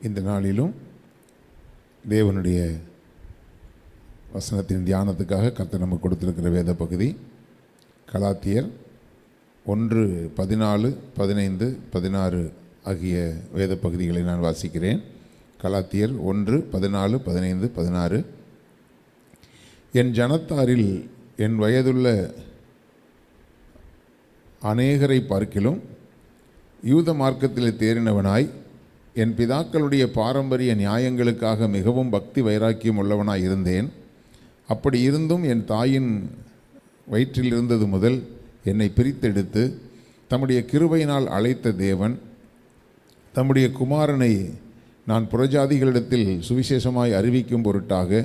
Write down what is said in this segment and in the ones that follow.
இந்த நாளிலும் தேவனுடைய வசனத்தின் தியானத்துக்காக கர்த்தர் நமக்கு கொடுத்திருக்கிற வேத பகுதி கலாத்தியர் 1:14, 15, 16 ஆகிய வேத பகுதிகளை நான் வாசிக்கிறேன். கலாத்தியர் 1:14, 15, 16. என் ஜனத்தாரில் என் வயதுள்ள அநேகரை பார்க்கிலும் யூத மார்க்கத்தில் தேறினவனாய் என் பிதாக்களுடைய பாரம்பரிய நியாயங்களுக்காக மிகவும் பக்தி வைராக்கியம் உள்ளவனாய் இருந்தேன். அப்படி இருந்தும் என் தாயின் வயிற்றில் இருந்தது முதல் என்னை பிரித்தெடுத்து தம்முடைய கிருபையினால் அழைத்த தேவன் தம்முடைய குமாரனை நான் புறஜாதிகளிடத்தில் சுவிசேஷமாய் அறிவிக்கும் பொருட்டாக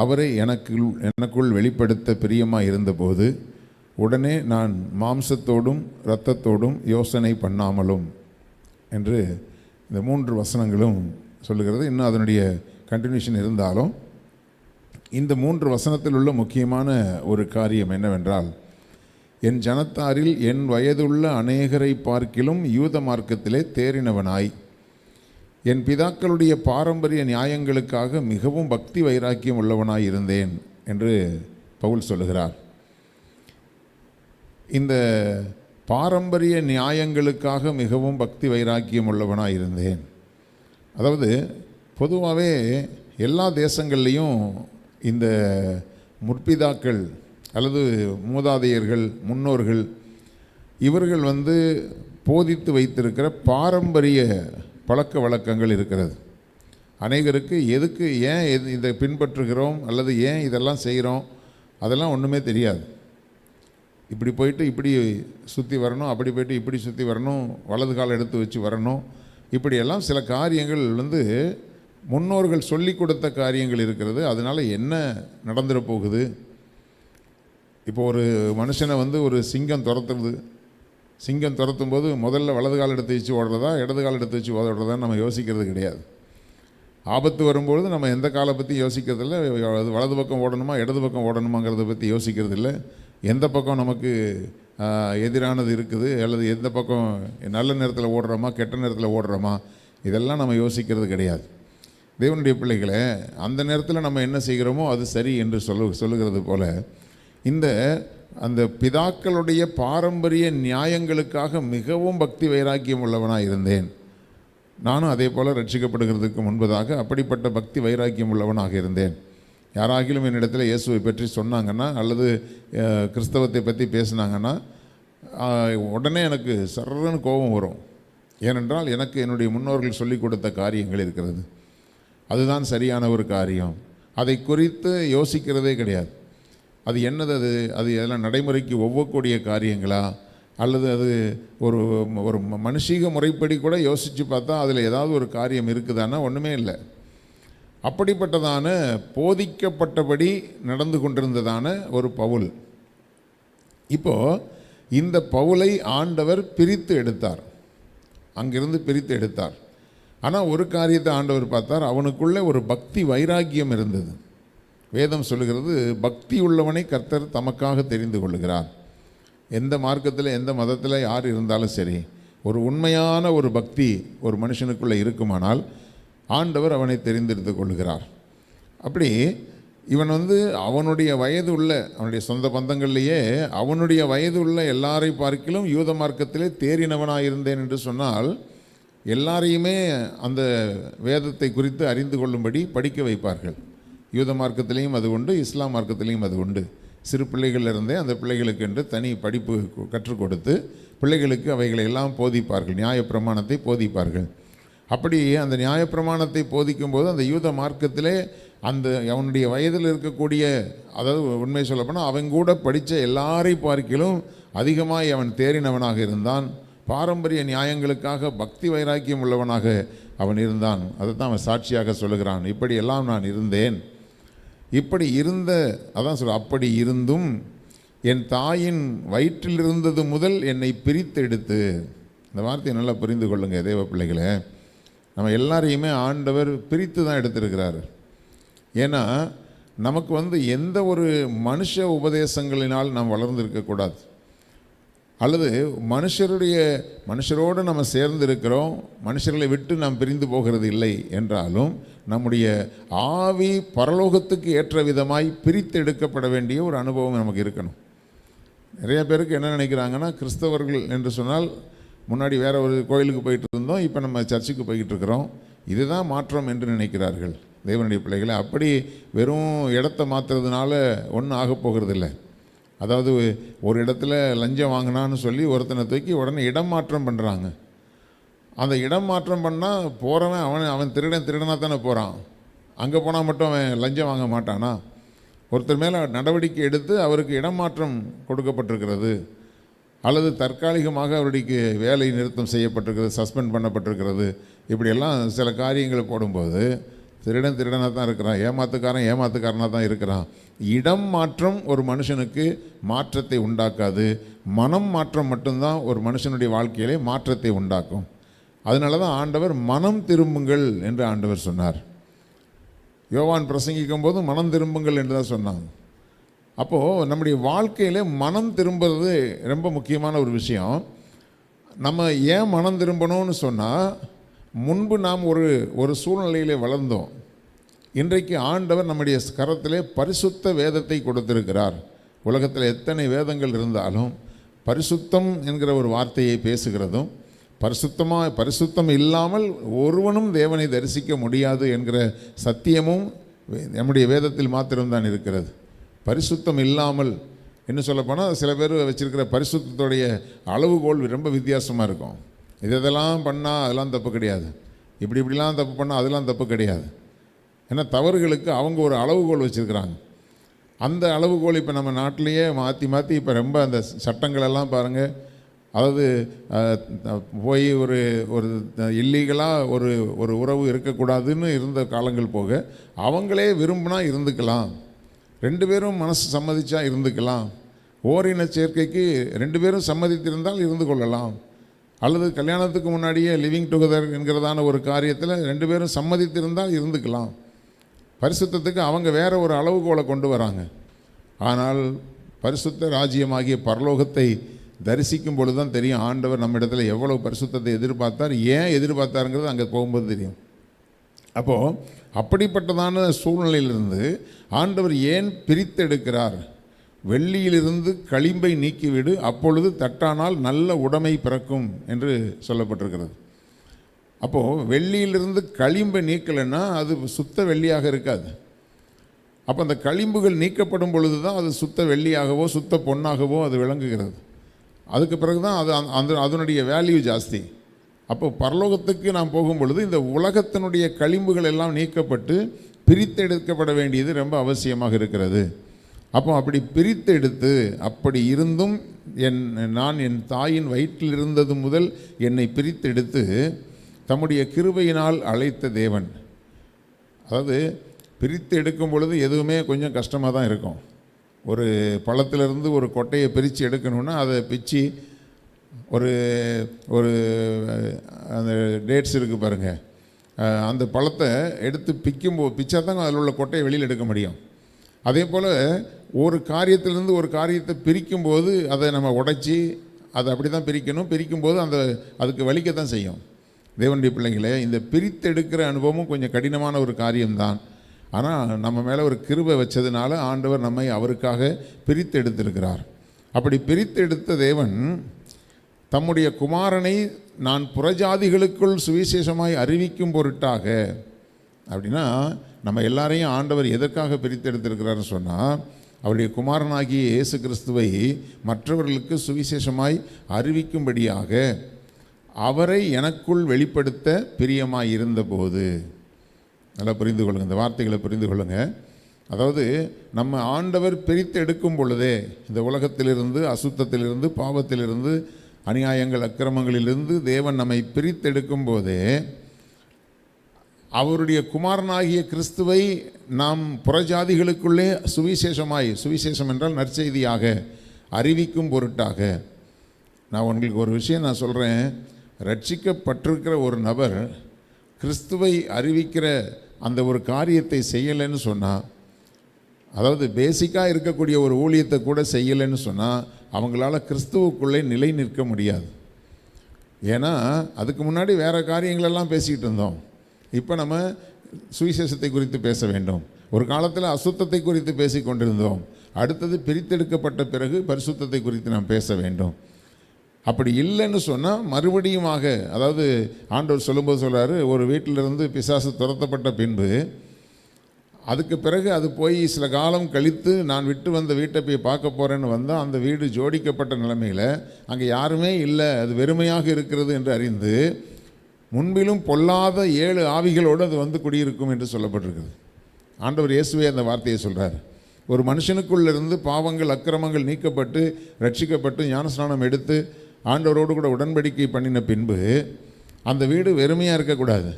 அவரை எனக்குள் வெளிப்படுத்த பிரியமாய் இருந்தபோது உடனே நான் மாம்சத்தோடும் இரத்தத்தோடும் யோசனை பண்ணாமலும் என்று இந்த 3 வசனங்களும் சொல்லுகிறது. இன்னும் அதனுடைய கண்டினியூஷன் இருந்தாலும் இந்த 3 வசனத்தில் உள்ள முக்கியமான ஒரு காரியம் என்னவென்றால், என் ஜனத்தாரில் என் வயதுள்ள அநேகரை பார்க்கிலும் யூத மார்க்கத்திலே தேறினவனாய் என் பிதாக்களுடைய பாரம்பரிய நியாயங்களுக்காக மிகவும் பக்தி வைராக்கியம் உள்ளவனாய் இருந்தேன் என்று பவுல் சொல்லுகிறார். இந்த பாரம்பரிய நியாயங்களுக்காக மிகவும் பக்தி வைராக்கியம் உள்ளவனாக இருந்தேன். அதாவது பொதுவாகவே எல்லா தேசங்கள்லேயும் இந்த முற்பிதாக்கள் அல்லது மூதாதையர்கள் முன்னோர்கள் இவர்கள் போதித்து வைத்திருக்கிற பாரம்பரிய பழக்க வழக்கங்கள் இருக்கிறது. அநேகருக்கு ஏன் இதை பின்பற்றுகிறோம் அல்லது ஏன் இதெல்லாம் செய்கிறோம் அதெல்லாம் ஒன்றுமே தெரியாது. இப்படி போயிட்டு இப்படி சுற்றி வரணும், அப்படி போயிட்டு இப்படி சுற்றி வரணும், வலது கால் எடுத்து வச்சு வரணும், இப்படியெல்லாம் சில காரியங்கள் முன்னோர்கள் சொல்லி கொடுத்த காரியங்கள் இருக்கிறது. அதனால் என்ன நடந்துட போகுது? இப்போ ஒரு மனுஷனை ஒரு சிங்கம் துரத்துறது, சிங்கம் துரத்தும் போது முதல்ல வலது கால் எடுத்து வச்சு ஓடுறதா இடது கால் எடுத்து வச்சு ஓடுறதான்னு நம்ம யோசிக்கிறது கிடையாது. ஆபத்து வரும்பொழுது நம்ம எந்த காலை பற்றி யோசிக்கிறதில்ல, வலது பக்கம் ஓடணுமா இடது பக்கம் ஓடணுமாங்கிறத பற்றி யோசிக்கிறது இல்லை. எந்த பக்கம் நமக்கு எதிரானது இருக்குது அல்லது எந்த பக்கம் நல்ல நேரத்தில் ஓடுறோமா கெட்ட நேரத்தில் ஓடுறோமா இதெல்லாம் நம்ம யோசிக்கிறது கிடையாது. தேவனுடைய பிள்ளைகளை அந்த நேரத்தில் நம்ம என்ன செய்கிறோமோ அது சரி என்று சொல்லுகிறது போல அந்த பிதாக்களுடைய பாரம்பரிய நியாயங்களுக்காக மிகவும் பக்தி வைராக்கியம் உள்ளவனாக இருந்தேன். நானும் அதே போல் ரட்சிக்கப்படுகிறதுக்கு முன்பதாக அப்படிப்பட்ட பக்தி வைராக்கியம் உள்ளவனாக இருந்தேன். யாராகிலும் என்னிடத்தில் இயேசுவை பற்றி சொன்னாங்கன்னா அல்லது கிறிஸ்தவத்தை பற்றி பேசினாங்கன்னா உடனே எனக்கு சர்றன்னு கோபம் வரும். ஏனென்றால் எனக்கு என்னுடைய முன்னோர்கள் சொல்லிக் கொடுத்த காரியங்கள் இருக்கிறது, அதுதான் சரியான ஒரு காரியம். அதை குறித்து யோசிக்கிறதே கிடையாது. அது என்னது, அது எல்லாம் நடைமுறைக்கு ஒவ்வக்கூடிய காரியங்களா அல்லது அது ஒரு மனுஷீக முறைப்படி கூட யோசித்து பார்த்தா அதில் ஏதாவது ஒரு காரியம் இருக்குதானா? ஒன்றுமே இல்லை. அப்படிப்பட்டதான போதிக்கப்பட்டபடி நடந்து கொண்டிருந்ததான ஒரு பவுல். இப்போது இந்த பவுலை ஆண்டவர் பிரித்து எடுத்தார், அங்கிருந்து பிரித்து எடுத்தார். ஆனால் ஒரு காரியத்தை ஆண்டவர் பார்த்தார், அவனுக்குள்ளே ஒரு பக்தி வைராக்கியம் இருந்தது. வேதம் சொல்லுகிறது, பக்தி உள்ளவனை கர்த்தர் தமக்காக தெரிந்து கொள்ளுகிறார். எந்த மார்க்கத்தில் எந்த மதத்தில் யார் இருந்தாலும் சரி, ஒரு உண்மையான ஒரு பக்தி ஒரு மனுஷனுக்குள்ளே இருக்குமானால் ஆண்டவர் அவனை தெரிந்தெடுத்து கொள்கிறார். அப்படி இவன் அவனுடைய வயது உள்ள அவனுடைய சொந்த பந்தங்கள்லேயே அவனுடைய வயது உள்ள எல்லாரை பார்க்கிலும் யூத மார்க்கத்திலே தேறினவனாக இருந்தேன் என்று சொன்னால் எல்லாரையுமே அந்த வேதத்தை குறித்து அறிந்து கொள்ளும்படி படிக்க வைப்பார்கள். யூத மார்க்கத்திலையும் அது உண்டு, இஸ்லாம் மார்க்கத்திலையும் அது உண்டு. சிறு பிள்ளைகளிலிருந்தே அந்த பிள்ளைகளுக்கு என்று தனி படிப்பு கற்றுக் கொடுத்து பிள்ளைகளுக்கு அவைகளை எல்லாம் போதிப்பார்கள், நியாயப்பிரமாணத்தை போதிப்பார்கள். அப்படி அந்த நியாயப்பிரமாணத்தை போதிக்கும்போது அந்த யூத மார்க்கத்திலே அவனுடைய வயதில் இருக்கக்கூடிய, அதாவது உண்மை சொல்லப்போனால் அவன் கூட படித்த எல்லாரை பார்க்கிலும் அதிகமாக அவன் தேறினவனாக இருந்தான். பாரம்பரிய நியாயங்களுக்காக பக்தி வைராக்கியம் உள்ளவனாக அவன் இருந்தான். அதை தான் அவன் சாட்சியாக சொல்லுகிறான். இப்படியெல்லாம் நான் இருந்தேன். இப்படி அப்படி இருந்தும் என் தாயின் வயிற்றில் இருந்தது முதல் என்னை பிரித்தெடுத்து. இந்த வார்த்தையை நல்லா புரிந்து கொள்ளுங்க தேவ பிள்ளைகளே. நம்ம எல்லாரையுமே ஆண்டவர் பிரித்து தான் எடுத்திருக்கிறார். ஏன்னா நமக்கு எந்த ஒரு மனுஷ உபதேசங்களினால் நாம் வளர்ந்திருக்கக்கூடாது. அல்லது மனுஷரோடு நம்ம சேர்ந்து இருக்கிறோம், மனுஷர்களை விட்டு நாம் பிரிந்து போகிறது இல்லை என்றாலும் நம்முடைய ஆவி பரலோகத்துக்கு ஏற்ற விதமாய் பிரித்து எடுக்கப்பட வேண்டிய ஒரு அனுபவம் நமக்கு இருக்கணும். நிறைய பேருக்கு என்ன நினைக்கிறாங்கன்னா, கிறிஸ்தவர்கள் என்று சொன்னால் முன்னாடி வேற ஒரு கோயிலுக்கு போயிட்டு இருந்தோம், இப்போ நம்ம சர்ச்சுக்கு போய்கிட்டு இருக்கிறோம், இதுதான் மாற்றம் என்று நினைக்கிறார்கள். தேவனுடைய பிள்ளைகளை, அப்படி வெறும் இடத்த மாற்றுறதுனால ஒன்றும் ஆக போகிறது இல்லை. அதாவது ஒரு இடத்துல லஞ்சம் வாங்கினான்னு சொல்லி ஒருத்தனை தூக்கி உடனே இடம் மாற்றம் பண்ணுறாங்க. அந்த இடம் மாற்றம் பண்ணால் போகிறவன் அவன் திருடனாக தானே போகிறான். அங்கே போனால் மட்டும் அவன் லஞ்சம் வாங்க மாட்டானா? ஒருத்தர் மேலே நடவடிக்கை எடுத்து அவருக்கு இடம் மாற்றம் கொடுக்கப்பட்டிருக்கிறது, அல்லது தற்காலிகமாக அவருடைய வேலை நிறுத்தம் செய்யப்பட்டிருக்கிறது, சஸ்பெண்ட் பண்ணப்பட்டிருக்கிறது. இப்படியெல்லாம் சில காரியங்களை போடும்போது திருடனாக தான் இருக்கிறான், ஏமாத்துக்காரனாக தான் இருக்கிறான். இடம் மாற்றம் ஒரு மனுஷனுக்கு மாற்றத்தை உண்டாக்காது, மனம் மாற்றம் மட்டும்தான் ஒரு மனுஷனுடைய வாழ்க்கையிலே மாற்றத்தை உண்டாக்கும். அதனால தான் ஆண்டவர் மனம் திரும்புங்கள் என்று ஆண்டவர் சொன்னார். யோவான் பிரசங்கிக்கும் போது மனம் திரும்புங்கள் என்று தான் சொன்னாங்க. அப்போது நம்முடைய வாழ்க்கையில் மனம் திரும்புறது ரொம்ப முக்கியமான ஒரு விஷயம். நம்ம ஏன் மனம் திரும்பணும்னு சொன்னால், முன்பு நாம் ஒரு சூழ்நிலையிலே வளர்ந்தோம். இன்றைக்கு ஆண்டவர் நம்முடைய கரத்திலே பரிசுத்த வேதத்தை கொடுத்திருக்கிறார். உலகத்தில் எத்தனை வேதங்கள் இருந்தாலும் பரிசுத்தம் என்கிற ஒரு வார்த்தையை பேசுகிறதும், பரிசுத்தம் இல்லாமல் ஒருவனும் தேவனை தரிசிக்க முடியாது என்கிற சத்தியமும் நம்முடைய வேதத்தில் மாத்திரம்தான் இருக்கிறது. பரிசுத்தம் இல்லாமல் என்ன சொல்லப்போனால், சில பேர் வச்சுருக்கிற பரிசுத்தத்துடைய அளவுகோல் ரொம்ப வித்தியாசமாக இருக்கும். இதெல்லாம் பண்ணால் அதெல்லாம் தப்பு கிடையாது, இப்படிலாம் தப்பு பண்ணால் அதெல்லாம் தப்பு கிடையாது. ஏன்னா தவறுகளுக்கு அவங்க ஒரு அளவுகோல் வச்சுருக்கிறாங்க. அந்த அளவுகோல் இப்போ நம்ம நாட்டிலையே மாற்றி இப்போ ரொம்ப அந்த சட்டங்களெல்லாம் பாருங்கள். அதாவது போய் ஒரு இல்லீகலாக ஒரு உறவு இருக்கக்கூடாதுன்னு இருந்த காலங்கள் போக, அவங்களே விரும்பினா இருந்துக்கலாம், 2 பேரும் மனசு சம்மதிச்சா இருந்துக்கலாம், ஓரின சேர்க்கைக்கு 2 பேரும் சம்மதித்திருந்தால் இருந்து கொள்ளலாம், அல்லது கல்யாணத்துக்கு முன்னாடியே லிவிங் டுகெதர் என்கிறதான ஒரு காரியத்தில் 2 பேரும் சம்மதித்திருந்தால் இருந்துக்கலாம். பரிசுத்தத்துக்கு அவங்க வேற ஒரு அளவுகோலை கொண்டு வராங்க. ஆனால் பரிசுத்த ராஜ்யமாகிய பரலோகத்தை தரிசிக்கும் பொழுது தான் தெரியும் ஆண்டவர் நம்ம இடத்துல எவ்வளவு பரிசுத்தத்தை எதிர்பார்த்தார், ஏன் எதிர்பார்த்தாருங்கிறது அங்கே போகும்போது தெரியும். அப்போது அப்படிப்பட்டதான சூழ்நிலையிலிருந்து ஆண்டவர் ஏன் பிரித்தெடுக்கிறார்? வெள்ளியிலிருந்து களிம்பை நீக்கிவிடு, அப்பொழுது தட்டானால் நல்ல உடைமை பிறக்கும் என்று சொல்லப்பட்டிருக்கிறது. அப்போது வெள்ளியிலிருந்து களிம்பை நீக்கலைன்னா அது சுத்த வெள்ளியாக இருக்காது. அப்போ அந்த களிம்புகள் நீக்கப்படும் பொழுது தான் அது சுத்த வெள்ளியாகவோ சுத்த பொன்னாகவோ அது விளங்குகிறது. அதுக்கு பிறகு தான் அதனுடைய வேல்யூ ஜாஸ்தி. அப்போ பரலோகத்துக்கு நாம் போகும் பொழுது இந்த உலகத்தினுடைய களிம்புகள் எல்லாம் நீக்கப்பட்டு பிரித்தெடுக்கப்பட வேண்டியது ரொம்ப அவசியமாக இருக்கிறது. அப்போ அப்படி பிரித்தெடுத்து, அப்படி இருந்தும் நான் என் தாயின் வயிற்றில் இருந்தது முதல் என்னை பிரித்தெடுத்து தம்முடைய கிருபையினால் அழைத்த தேவன். அதாவது பிரித்து எடுக்கும் பொழுது எதுவுமே கொஞ்சம் கஷ்டமாக தான் இருக்கும். ஒரு பழத்திலிருந்து ஒரு கொட்டையை பிரித்து எடுக்கணுன்னா அதை பிச்சு ஒரு அந்த டேட்ஸ் இருக்குது பாருங்கள், அந்த பழத்தை எடுத்து பிச்சா தான் அதில் உள்ள கொட்டையை வெளியில் எடுக்க முடியும். அதே போல் ஒரு காரியத்திலேருந்து ஒரு காரியத்தை பிரிக்கும்போது அதை நம்ம உடைச்சி அதை அப்படி தான் பிரிக்கும்போது அதுக்கு வலிக்கத்தான் செய்யும். தேவனுடைய பிள்ளைங்களே, இந்த பிரித்தெடுக்கிற அனுபவமும் கொஞ்சம் கடினமான ஒரு காரியம்தான். ஆனால் நம்ம மேலே ஒரு கிருபை வச்சதுனால ஆண்டவர் நம்மை அவருக்காக பிரித்தெடுத்திருக்கிறார். அப்படி பிரித்தெடுத்த தேவன் தம்முடைய குமாரனை நான் புறஜாதிகளுக்குள் சுவிசேஷமாய் அறிவிக்கும் பொருட்டாக, அப்படின்னா நம்ம எல்லாரையும் ஆண்டவர் எதற்காக பிரித்தெடுத்திருக்கிறார்னு சொன்னால், அவருடைய குமாரனாகிய இயேசு கிறிஸ்துவை மற்றவர்களுக்கு சுவிசேஷமாய் அறிவிக்கும்படியாக அவரை எனக்குள் வெளிப்படுத்த பிரியமாய் இருந்தபோது. நல்லா புரிந்து கொள்ளுங்கள், இந்த வார்த்தைகளை புரிந்து கொள்ளுங்கள். அதாவது நம்ம ஆண்டவர் பிரித்து எடுக்கும் பொழுதே, இந்த உலகத்திலிருந்து, அசுத்தத்திலிருந்து, பாவத்திலிருந்து, அநியாயங்கள், அக்கிரமங்களிலிருந்து தேவன் நம்மை பிரித்தெடுக்கும் போதே அவருடைய குமாரனாகிய கிறிஸ்துவை நாம் புறஜாதிகளுக்குள்ளே சுவிசேஷம் என்றால் நற்செய்தியாக அறிவிக்கும் பொருட்டாக. நான் உங்களுக்கு ஒரு விஷயம் நான் சொல்கிறேன். ரட்சிக்கப்பட்டிருக்கிற ஒரு நபர் கிறிஸ்துவை அறிவிக்கிற அந்த ஒரு காரியத்தை செய்யலைன்னு சொன்னால், அதாவது பேசிக்காக இருக்கக்கூடிய ஒரு ஊழியத்தை கூட செய்யலைன்னு சொன்னால் அவங்களால கிறிஸ்துவுக்குள்ளே நிலை நிற்க முடியாது. ஏன்னா அதுக்கு முன்னாடி வேறு காரியங்களெல்லாம் பேசிக்கிட்டு இருந்தோம். இப்போ நம்ம சுவிசேஷத்தை குறித்து பேச வேண்டும். ஒரு காலத்தில் அசுத்தத்தை குறித்து பேசி கொண்டிருந்தோம். அடுத்தது பிரித்தெடுக்கப்பட்ட பிறகு பரிசுத்தத்தை குறித்து நாம் பேச வேண்டும். அப்படி இல்லைன்னு சொன்னால் மறுபடியுமாக, அதாவது ஆண்டவர் சொல்லும்போது சொல்கிறாரு, ஒரு வீட்டிலிருந்து பிசாசு துரத்தப்பட்ட பின்பு அதுக்கு பிறகு அது போய் சில காலம் கழித்து நான் விட்டு வந்த வீட்டை போய் பார்க்க போகிறேன்னு வந்தால் அந்த வீடு ஜோடிக்கப்பட்ட நிலைமையில் அங்கே யாருமே இல்லை, அது வெறுமையாக இருக்கிறது என்று அறிந்து முன்பிலும் பொல்லாத 7 ஆவிகளோடு அது வந்து குடியிருக்கும் என்று சொல்லப்பட்டிருக்குது. ஆண்டவர் இயேசுவே அந்த வார்த்தையை சொல்கிறார். ஒரு மனுஷனுக்குள்ளிருந்து பாவங்கள் அக்கிரமங்கள் நீக்கப்பட்டு ரட்சிக்கப்பட்டு ஞானஸ்நானம் எடுத்து ஆண்டவரோடு கூட உடன்படிக்கை பண்ணின பின்பு அந்த வீடு வெறுமையாக இருக்கக்கூடாது.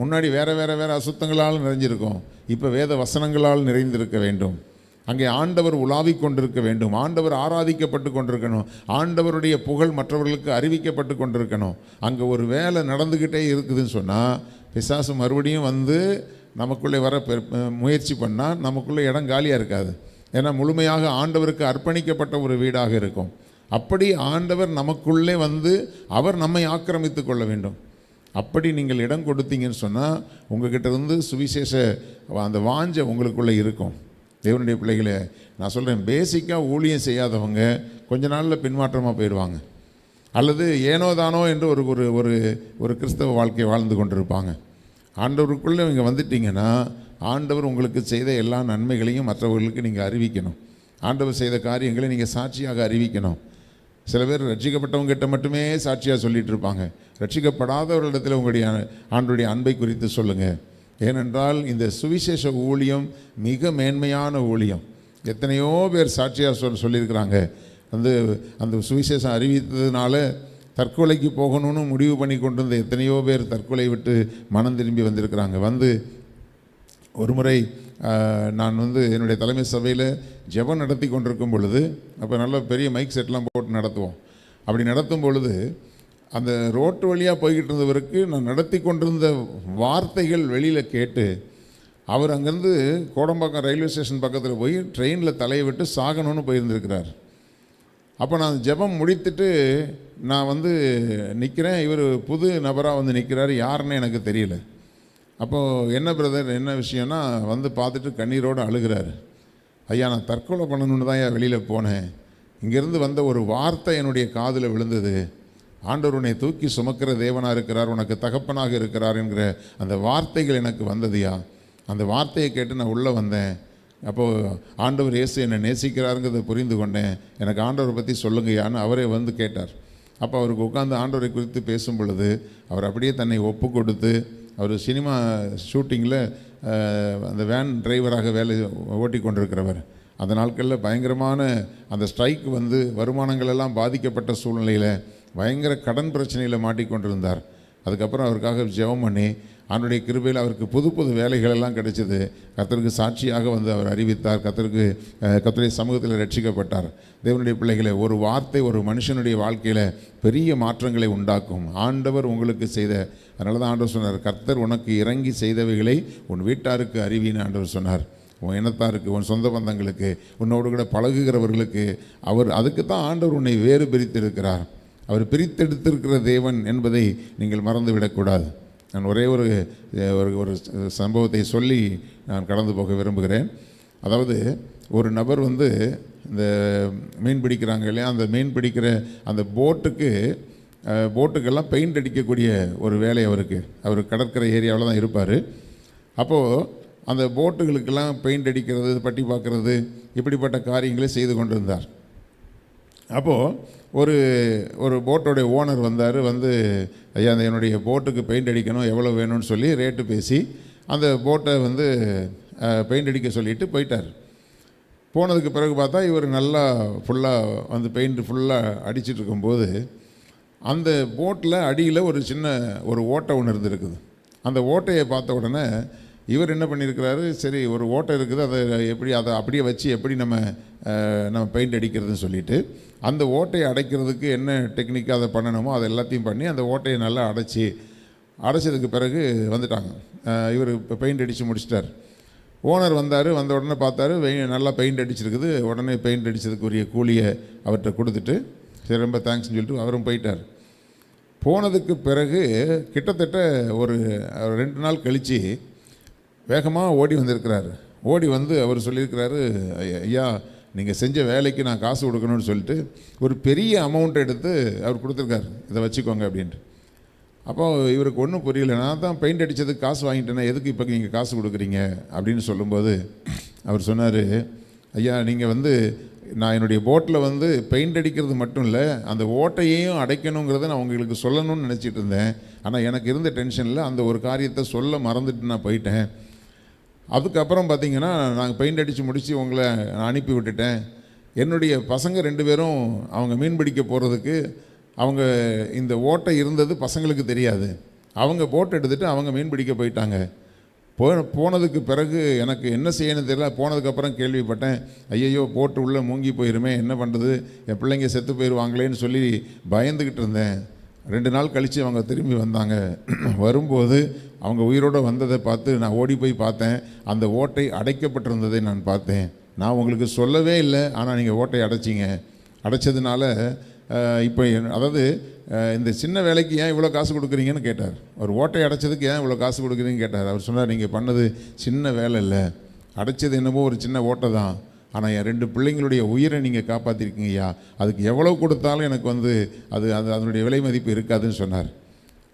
முன்னாடி வேறு அசுத்தங்களால் நிறைஞ்சிருக்கும், இப்போ வேத வசனங்களால் நிறைந்திருக்க வேண்டும். அங்கே ஆண்டவர் உலாவிக் கொண்டிருக்க வேண்டும், ஆண்டவர் ஆராதிக்கப்பட்டு கொண்டிருக்கணும், ஆண்டவருடைய புகழ் மற்றவர்களுக்கு அறிவிக்கப்பட்டு கொண்டிருக்கணும். அங்கே ஒரு வேலை நடந்துக்கிட்டே இருக்குதுன்னு சொன்னால் பிசாசு மறுபடியும் வந்து நமக்குள்ளே வர முயற்சி பண்ணால் நமக்குள்ளே இடம் காலியாக இருக்காது. ஏன்னா முழுமையாக ஆண்டவருக்கு அர்ப்பணிக்கப்பட்ட ஒரு வீடாக இருக்கும். அப்படி ஆண்டவர் நமக்குள்ளே வந்து அவர் நம்மை ஆக்கிரமித்து கொள்ள வேண்டும். அப்படி நீங்கள் இடம் கொடுத்தீங்கன்னு சொன்னால் உங்கள்கிட்ட இருந்து சுவிசேஷ அந்த வாஞ்சை உங்களுக்குள்ளே இருக்கும். தேவனுடைய பிள்ளைகளே, நான் சொல்கிறேன், பேசிக்காக ஊழியம் செய்யாதவங்க கொஞ்ச நாளில் பின்மாற்றமாக போயிடுவாங்க. அல்லது ஏனோ தானோ என்று ஒரு ஒரு ஒரு கிறிஸ்தவ வாழ்க்கையை வாழ்ந்து கொண்டிருப்பாங்க. ஆண்டவருக்குள்ளே நீங்கள் வந்துட்டீங்கன்னா ஆண்டவர் உங்களுக்கு செய்த எல்லா நன்மைகளையும் மற்றவர்களுக்கு நீங்கள் அறிவிக்கணும். ஆண்டவர் செய்த காரியங்களை நீங்கள் சாட்சியாக அறிவிக்கணும். சில பேர் ரட்சிக்கப்பட்டவங்ககிட்ட மட்டுமே சாட்சியாக சொல்லிகிட்டு இருப்பாங்க. ரட்சிக்கப்படாதவர்களிடத்தில் உங்களுடைய ஆண்டவருடைய அன்பை குறித்து சொல்லுங்கள். ஏனென்றால் இந்த சுவிசேஷ ஊழியம் மிக மேன்மையான ஊழியம். எத்தனையோ பேர் சாட்சியாக சொல்லியிருக்கிறாங்க. அந்த சுவிசேஷம் அறிவித்ததுனால தற்கொலைக்கு போகணும்னு முடிவு பண்ணி கொண்டு வந்த எத்தனையோ பேர் தற்கொலை விட்டு மனம் திரும்பி வந்திருக்கிறாங்க. ஒரு முறை நான் என்னுடைய தலைமை சபையில் ஜெபம் நடத்தி கொண்டிருக்கும் பொழுது, அப்போ நல்ல பெரிய மைக் செட்லாம் போட்டு நடத்துவோம். அப்படி நடத்தும் பொழுது அந்த ரோட்டு வழியாக போய்கிட்டு இருந்தவருக்கு நான் நடத்தி கொண்டிருந்த வார்த்தைகள் வெளியில் கேட்டு அவர் அங்கேருந்து கோடம்பாக்கம் ரயில்வே ஸ்டேஷன் பக்கத்தில் போய் ட்ரெயினில் தலையை விட்டு சாகணும்னு போயிருந்திருக்கிறார். அப்போ நான் ஜெபம் முடித்துட்டு நான் நிற்கிறேன். இவர் புது நபராக நிற்கிறார், யாருன்னு எனக்கு தெரியல. அப்போது என்ன பிரதர், என்ன விஷயம்னா பார்த்துட்டு கண்ணீரோடு அழுகிறார். ஐயா, நான் தற்கொலை பண்ணணுன்னு தான் வெளியில் போனேன். இங்கேருந்து வந்த ஒரு வார்த்தை என்னுடைய காதில் விழுந்தது. ஆண்டவர் உன்னை தூக்கி சுமக்கிற தேவனாக இருக்கிறார், உனக்கு தகப்பனாக இருக்கிறார் என்கிற அந்த வார்த்தைகள் எனக்கு வந்ததுயா. அந்த வார்த்தையை கேட்டு நான் உள்ளே வந்தேன். அப்போது ஆண்டவர் இயேசு என்னை நேசிக்கிறாருங்கிறத புரிந்து கொண்டேன். எனக்கு ஆண்டவரை பற்றி சொல்லுங்கயான்னு அவரே கேட்டார். அப்போ அவருக்கு உட்காந்து ஆண்டவரை குறித்து பேசும் பொழுது அவர் அப்படியே தன்னை ஒப்பு கொடுத்து, அவர் சினிமா ஷூட்டிங்கில் அந்த வேன் டிரைவராக வேலை ஓட்டி கொண்டிருக்கிறவர். அந்த நாட்களில் பயங்கரமான அந்த ஸ்ட்ரைக் வருமானங்கள் எல்லாம் பாதிக்கப்பட்ட சூழ்நிலையில் பயங்கர கடன் பிரச்சனையில் மாட்டிக்கொண்டிருந்தார். அதுக்கப்புறம் அவருக்காக ஜெபம் பண்ணி அவனுடைய கிருபையில் அவருக்கு புது புது வேலைகளெல்லாம் கிடைச்சிது. கர்த்தருக்கு சாட்சியாக அவர் அறிவித்தார். கர்த்தருடைய சமூகத்தில் ரட்சிக்கப்பட்டார். தேவனுடைய பிள்ளைகளை, ஒரு வார்த்தை ஒரு மனுஷனுடைய வாழ்க்கையில் பெரிய மாற்றங்களை உண்டாக்கும். ஆண்டவர் உங்களுக்கு செய்த, அதனால தான் ஆண்டவர் சொன்னார், கர்த்தர் உனக்கு இறங்கி செய்தவைகளை உன் வீட்டாருக்கு அறிவின்னு ஆண்டவர் சொன்னார். உன் இனத்தாருக்கு, உன் சொந்த பந்தங்களுக்கு, உன்னோடு கூட பழகுகிறவர்களுக்கு அதுக்கு தான் ஆண்டவர் உன்னை வேறு பிரித்திருக்கிறார். அவர் பிரித்தெடுத்திருக்கிற தேவன் என்பதை நீங்கள் மறந்துவிடக்கூடாது. நான் ஒரே ஒரு சம்பவத்தை சொல்லி நான் கடந்து போக விரும்புகிறேன். அதாவது ஒரு நபர் இந்த மீன் பிடிக்கிறாங்க இல்லையா, அந்த மீன் பிடிக்கிற அந்த போட்டுக்கெல்லாம் பெயிண்ட் அடிக்கக்கூடிய ஒரு வேலை அவர் கடற்கரை ஏரியாவில் தான் இருப்பார். அப்போது அந்த போட்டுகளுக்கெல்லாம் பெயிண்ட் அடிக்கிறது, பட்டி பார்க்குறது, இப்படிப்பட்ட காரியங்களை செய்து கொண்டிருந்தார். அப்போது ஒரு போட்டோடைய ஓனர் வந்தார். ஐயா, அந்த என்னுடைய போட்டுக்கு பெயிண்ட் அடிக்கணும், எவ்வளோ வேணும்னு சொல்லி ரேட்டு பேசி அந்த போட்டை பெயிண்ட் அடிக்க சொல்லிட்டு போயிட்டார். போனதுக்கு பிறகு பார்த்தா இவர் நல்லா ஃபுல்லாக பெயிண்ட் ஃபுல்லாக அடிச்சிட்டு இருக்கும்போது அந்த போட்டில் அடியில் ஒரு சின்ன ஓட்டை ஒன்று இருந்துருக்குது. அந்த ஓட்டையை பார்த்த உடனே இவர் என்ன பண்ணியிருக்கிறாரு, சரி ஒரு ஓட்டை இருக்குது, அதை அப்படியே வச்சு எப்படி நம்ம பெயிண்ட் அடிக்கிறதுன்னு சொல்லிவிட்டு அந்த ஓட்டையை அடைக்கிறதுக்கு என்ன டெக்னிக் அதை பண்ணணுமோ அதை எல்லாத்தையும் பண்ணி அந்த ஓட்டையை நல்லா அடைச்சதுக்கு பிறகு வந்துட்டாங்க. இவர் இப்போ பெயிண்ட் அடித்து முடிச்சிட்டார். ஓனர் வந்தார். வந்த உடனே பார்த்தாரு, நல்லா பெயிண்ட் அடிச்சிருக்குது. உடனே பெயிண்ட் அடித்ததுக்குரிய கூலியை அவர்கிட்ட கொடுத்துட்டு சரி ரொம்ப தேங்க்ஸ்ன்னு சொல்லிட்டு அவரும் போயிட்டார். போனதுக்கு பிறகு கிட்டத்தட்ட ஒரு 2 நாள் கழித்து வேகமாக ஓடி வந்திருக்கிறாரு. ஓடி வந்து அவர் சொல்லியிருக்கிறாரு, ஐயா நீங்கள் செஞ்ச வேலைக்கு நான் காசு கொடுக்கணும்னு சொல்லிட்டு ஒரு பெரிய அமௌண்ட் எடுத்து அவர் கொடுத்துருக்காரு, இதை வச்சுக்கோங்க அப்படின்ட்டு. அப்போ இவருக்கு ஒன்றும் புரியல. நான் தான் பெயிண்ட் அடித்ததுக்கு காசு வாங்கிட்டேன்னா எதுக்கு இப்போ நீங்கள் காசு கொடுக்குறீங்க அப்படின்னு சொல்லும்போது அவர் சொன்னார், ஐயா நீங்கள் நான் என்னுடைய போட்டில் பெயிண்ட் அடிக்கிறது மட்டும் இல்லை, அந்த ஓட்டையையும் அடைக்கணுங்கிறத நான் உங்களுக்கு சொல்லணும்னு நினச்சிட்டு இருந்தேன். ஆனால் எனக்கு இருந்த டென்ஷனில் அந்த ஒரு காரியத்தை சொல்ல மறந்துட்டு நான் போயிட்டேன். அதுக்கப்புறம் பார்த்திங்கன்னா நாங்கள் பெயிண்ட் அடித்து முடித்து உங்களை நான் அனுப்பி விட்டுட்டேன். என்னுடைய பசங்க 2 பேரும் அவங்க மீன் பிடிக்க போகிறதுக்கு அவங்க இந்த ஓட்டை இருந்தது பசங்களுக்கு தெரியாது. அவங்க போட் எடுத்துகிட்டு அவங்க மீன் பிடிக்க போயிட்டாங்க. போனதுக்கு பிறகு எனக்கு என்ன செய்யணும்னு தெரியல. போனதுக்கப்புறம் கேள்விப்பட்டேன், ஐயையோ போட்டு உள்ளே மூங்கி போயிருமே, என்ன பண்ணுறது, என் பிள்ளைங்க செத்து போயிடுவாங்களேன்னு சொல்லி பயந்துக்கிட்டு இருந்தேன். 2 நாள் கழித்து அவங்க திரும்பி வந்தாங்க. வரும்போது அவங்க உயிரோடு வந்ததை பார்த்து நான் ஓடி போய் பார்த்தேன். அந்த ஓட்டை அடைக்கப்பட்டிருந்ததை நான் பார்த்தேன். நான் உங்களுக்கு சொல்லவே இல்லை, ஆனால் நீங்கள் ஓட்டை அடைச்சிங்க. அடைச்சதுனால இப்போ அதாவது இந்த சின்ன வேலைக்கு ஏன் இவ்வளோ காசு கொடுக்குறீங்கன்னு கேட்டார். ஒரு ஓட்டை அடைச்சதுக்கு ஏன் இவ்வளோ காசு கொடுக்குறீங்கன்னு கேட்டார். அவர் சொன்னார், நீங்கள் பண்ணது சின்ன வேலை இல்லை, அடைச்சது என்னமோ ஒரு சின்ன ஓட்டை தான், ஆனால் என் 2 பிள்ளைங்களுடைய உயிரை நீங்கள் காப்பாற்றிருக்கீங்க ஐயா, அதுக்கு எவ்வளோ கொடுத்தாலும் எனக்கு அது அதனுடைய விலை மதிப்பு இருக்காதுன்னு சொன்னார்.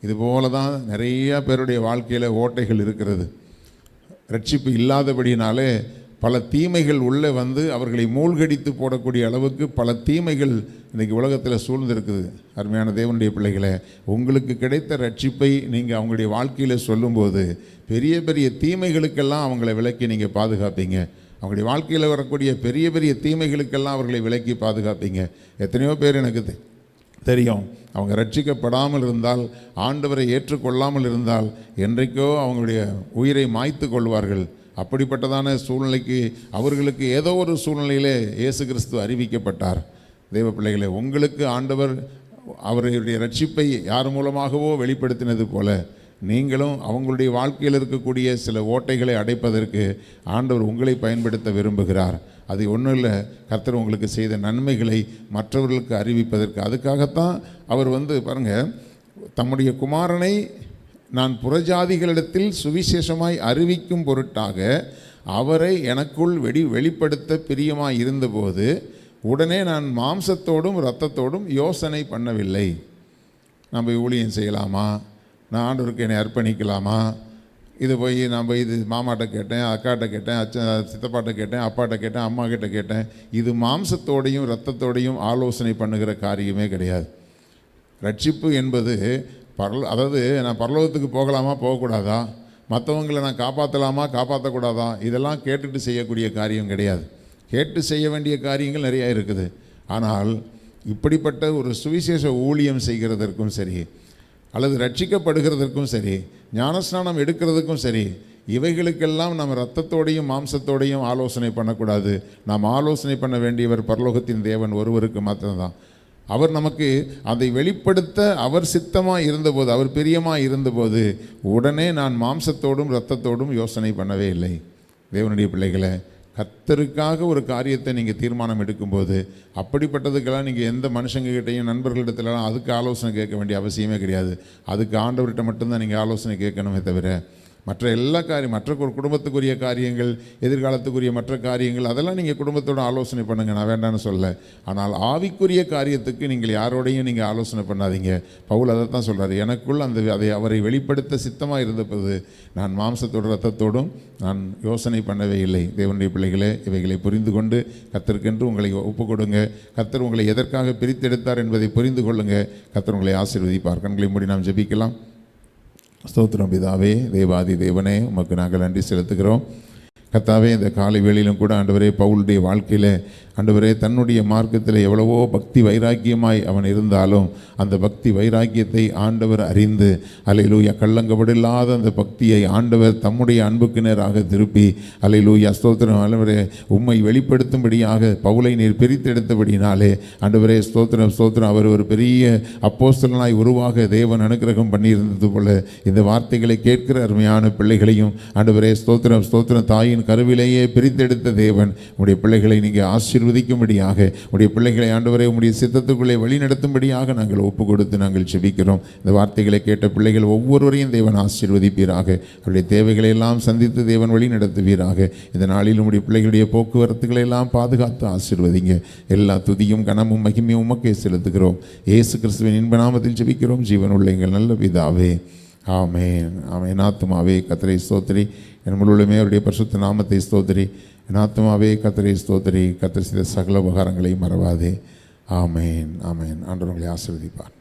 இதுபோல தான் நிறையா பேருடைய வாழ்க்கையில் ஓட்டைகள் இருக்கிறது. ரட்சிப்பு இல்லாதபடினாலே பல தீமைகள் உள்ளே அவர்களை மூழ்கடித்து போடக்கூடிய அளவுக்கு பல தீமைகள் இன்றைக்கி உலகத்தில் சூழ்ந்திருக்குது. அருமையான தேவனுடைய பிள்ளைகளே, உங்களுக்கு கிடைத்த ரட்சிப்பை நீங்கள் அவங்களுடைய வாழ்க்கையில் சொல்லும்போது பெரிய பெரிய தீமைகளுக்கெல்லாம் அவங்களை விலக்கி நீங்கள் பாதுகாப்பீங்க. அவங்களுடைய வாழ்க்கையில் வரக்கூடிய பெரிய பெரிய தீமைகளுக்கெல்லாம் அவர்களை விலக்கி பாதுகாப்பீங்க. எத்தனையோ பேர் எனக்கு தெரியும், அவங்க ரட்சிக்கப்படாமல் இருந்தால், ஆண்டவரை ஏற்றுக்கொள்ளாமல் இருந்தால் என்றைக்கோ அவங்களுடைய உயிரை மாய்த்து கொள்வார்கள். அப்படிப்பட்டதான சூழ்நிலைக்கு அவர்களுக்கு ஏதோ ஒரு சூழ்நிலையிலே இயேசு கிறிஸ்து அறிவிக்கப்பட்டார். தேவ பிள்ளைகளே, உங்களுக்கு ஆண்டவர் அவருடைய ரட்சிப்பை யார் மூலமாகவோ வெளிப்படுத்தினது போல நீங்களும் அவங்களுடைய வாழ்க்கையில் இருக்கக்கூடிய சில ஓட்டைகளை அடைப்பதற்கு ஆண்டவர் உங்களை பயன்படுத்த விரும்புகிறார். அது ஒன்றும் இல்லை, கர்த்தர் உங்களுக்கு செய்த நன்மைகளை மற்றவர்களுக்கு அறிவிப்பதற்கு. அதுக்காகத்தான் அவர் பாருங்கள், தம்முடைய குமாரனை நான் புறஜாதிகளிடத்தில் சுவிசேஷமாய் அறிவிக்கும் பொருட்டாக அவரை எனக்குள் வெளிப்படுத்த பிரியமாய் இருந்தபோது உடனே நான் மாம்சத்தோடும் இரத்தத்தோடும் யோசனை பண்ணவில்லை. நம்ம ஊழியம் செய்யலாமா, நான் ஆண்டவருக்கு என்னை அர்ப்பணிக்கலாமா, இது போய் நான் இது மாமாட்ட கேட்டேன், அக்காட்ட கேட்டேன், சித்தப்பாட்ட கேட்டேன், அப்பாட்ட கேட்டேன், அம்மா கிட்ட கேட்டேன். இது மாம்சத்தோடையும் இரத்தத்தோடையும் ஆலோசனை பண்ணுகிற காரியமே கிடையாது. ரட்சிப்பு என்பது அதாவது நான் பரலோகத்துக்கு போகலாமா போகக்கூடாதா, மற்றவங்களை நான் காப்பாற்றலாமா காப்பாற்றக்கூடாதா, இதெல்லாம் கேட்டுட்டு செய்யக்கூடிய காரியம் கிடையாது. கேட்டு செய்ய வேண்டிய காரியங்கள் நிறையா இருக்குது. ஆனால் இப்படிப்பட்ட ஒரு சுவிசேஷ ஊழியம் செய்கிறதற்கும் சரி, அல்லது ரட்சிக்கப்படுகிறதற்கும் சரி, ஞானஸ்நானம் எடுக்கிறதுக்கும் சரி, இவைகளுக்கெல்லாம் நம்ம இரத்தத்தோடையும் மாம்சத்தோடையும் ஆலோசனை பண்ணக்கூடாது. நாம் ஆலோசனை பண்ண வேண்டியவர் பரலோகத்தின் தேவன் ஒருவருக்கு மாத்திரம்தான். அவர் நமக்கு அதை வெளிப்படுத்த அவர் சித்தமாக இருந்தபோது, அவர் பிரியமாக இருந்தபோது உடனே நான் மாம்சத்தோடும் இரத்தத்தோடும் யோசனை பண்ணவே இல்லை. தேவனுடைய பிள்ளைகளை, கர்த்தருக்காக ஒரு காரியத்தை நீங்கள் தீர்மானம் எடுக்கும்போது அப்படிப்பட்டதுக்கெல்லாம் நீங்கள் எந்த மனுஷங்ககிட்டையும் நண்பர்களிடத்துலலாம் அதுக்கு ஆலோசனை கேட்க வேண்டிய அவசியமே கிடையாது. அதுக்கு ஆண்டவர்கிட்ட மட்டும்தான் நீங்கள் ஆலோசனை கேட்கணுமே தவிர மற்ற எல்லா காரியம், மற்ற குடும்பத்துக்குரிய காரியங்கள், எதிர்காலத்துக்குரிய மற்ற காரியங்கள், அதெல்லாம் நீங்கள் குடும்பத்தோடு ஆலோசனை பண்ணுங்கள், நான் வேண்டான்னு சொல்ல. ஆனால் ஆவிக்குரிய காரியத்துக்கு நீங்கள் யாரோடையும் நீங்கள் ஆலோசனை பண்ணாதீங்க. பவுல் அதை தான் சொல்கிறார், எனக்குள் அதை அவரை வெளிப்படுத்த சித்தமாக இருந்தபோது நான் மாம்சத்தோடு இரத்தத்தோடும் நான் யோசனை பண்ணவே இல்லை. தேவனுடைய பிள்ளைகளே, இவைகளை புரிந்து கொண்டு கர்த்தருக்கென்று உங்களை ஒப்புக் கொடுங்க. கர்த்தர் உங்களை எதற்காக பிரித்தெடுத்தார் என்பதை புரிந்து கொள்ளுங்கள். கர்த்தர் உங்களை ஆசீர்வதிப்பார். கண்களை மூடி நாம் ஜெபிக்கலாம். ஸ்தோத்திரம் பிதாவே, தேவாதி தேவனே, உமக்கு நாங்கள் நன்றி செலுத்துகிறோம். கர்த்தாவே, இந்த காலை வேளையிலும் கூட ஆண்டவரே, பவுலுடைய வாழ்க்கையில் ஆண்டவரே தன்னுடைய மார்க்கத்தில் எவ்வளவோ பக்தி வைராக்கியமாய் அவன் இருந்தாலும் அந்த பக்தி வைராக்கியத்தை ஆண்டவர் அறிந்து அல்லேலூயா கள்ளங்கபடில்லாத அந்த பக்தியை ஆண்டவர் தம்முடைய அன்புக்கு நேராக திருப்பி அல்லேலூயா ஸ்தோத்திரம் ஆண்டவரே உம்மை வெளிப்படுத்தும்படியாக பவுலை நீர் பிரித்தெடுத்தபடினாலே ஆண்டவரே ஸ்தோத்திரம் ஸ்தோத்திரம் அவர் ஒரு பெரிய அப்போஸ்தலனாய் உருவாக தேவன் அனுக்கிரகம் பண்ணியிருந்தது போல இந்த வார்த்தைகளை கேட்கிற அருமையான பிள்ளைகளையும் ஆண்டவரே ஸ்தோத்திரம் ஸ்தோத்திரம் தாயின் தாயின் கருவிலேயே பிரித்தெடுத்த தேவன் உடைய பிள்ளைகளை நீங்கள் ஆசீர்வதிக்கும்படியாக உடைய பிள்ளைகளை ஆண்டவரை உடைய சித்தத்துக்குள்ளே வழி நடத்தும்படியாக நாங்கள் ஒப்பு கொடுத்து நாங்கள் ஜெபிக்கிறோம். இந்த வார்த்தைகளை கேட்ட பிள்ளைகள் ஒவ்வொருவரையும் தேவன் ஆசீர்வதிப்பீராக. அவருடைய தேவைகளை எல்லாம் சந்தித்து தேவன் வழி நடத்துவீராக. இந்த நாளில் உடைய பிள்ளைகளுடைய போக்குவரத்துக்களை எல்லாம் பாதுகாத்து ஆசீர்வதிங்க. எல்லா துதியும் கனமும் மகிமையும் உமக்கே செலுத்துகிறோம். இயேசு கிறிஸ்துவின் இன்ப நாமத்தில் ஜெபிக்கிறோம் ஜீவனுள்ள எங்கள் நல்ல பிதாவே. ஆமென். ஆமென். ஆத்துமாவே கர்த்தரை ஸ்தோத்திரி, என் முழுவதுமே அவருடைய பரிசுத்த நாமத்தை ஸ்தோத்திரி. என் ஆத்துமாவே கர்த்தரை ஸ்தோத்திரி, கர்த்தர் செய்த சகல உபகாரங்களையும் மறவாதே. ஆமென். ஆமென். ஆண்டவர் உங்களை ஆசீர்வதிப்பார்.